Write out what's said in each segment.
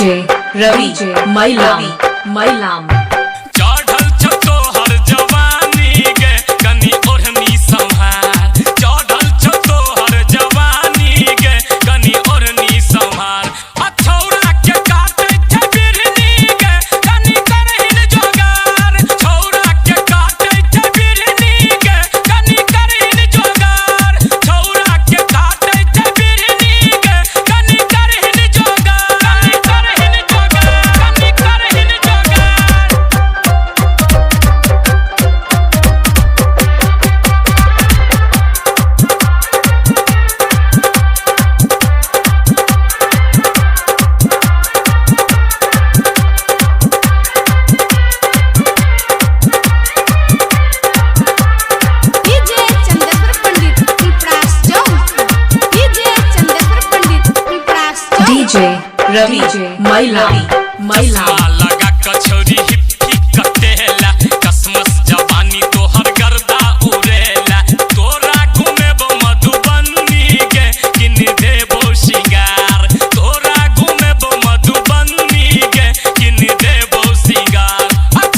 DJ रवि मैलाम चढ़ल छतो हर जवानी गे कनी ओढ़नी संभार चढ़ल छतो हर जवानी गे कनी ओढ़नी संभार छौरा के काटे छे बिरनी गे कनी करहिन जोगार छौरा के काटे छे बिरनी गे कनी करहिन जोगार छौरा के काटे छे बिरनी गे कनी करहिन जोगार कनी करहिन जोगार डीजे रवि मैलाम लगा कछौरी हिप्पी कटेला कसमस जवानी तोहर गर्दा उड़ेला तोरा घुमेबो मधुबनी गे किन देबो सिंगार तोरा घुमेबो मधुबनी गे किन देबो सिंगार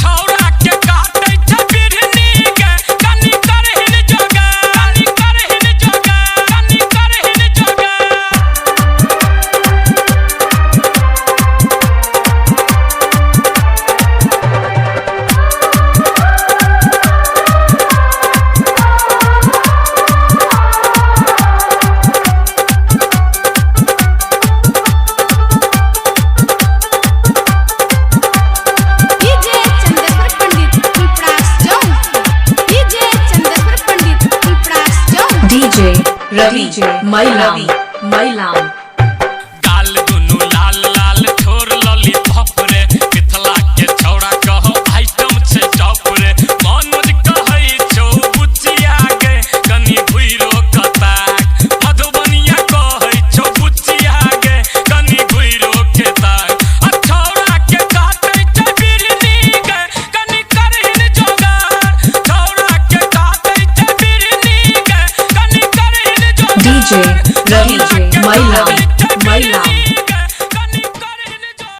छौरा के काटे छे बिरनी गे कनी करहिन जोगार कनी करहिन जोगार डीजे रवि मैलाम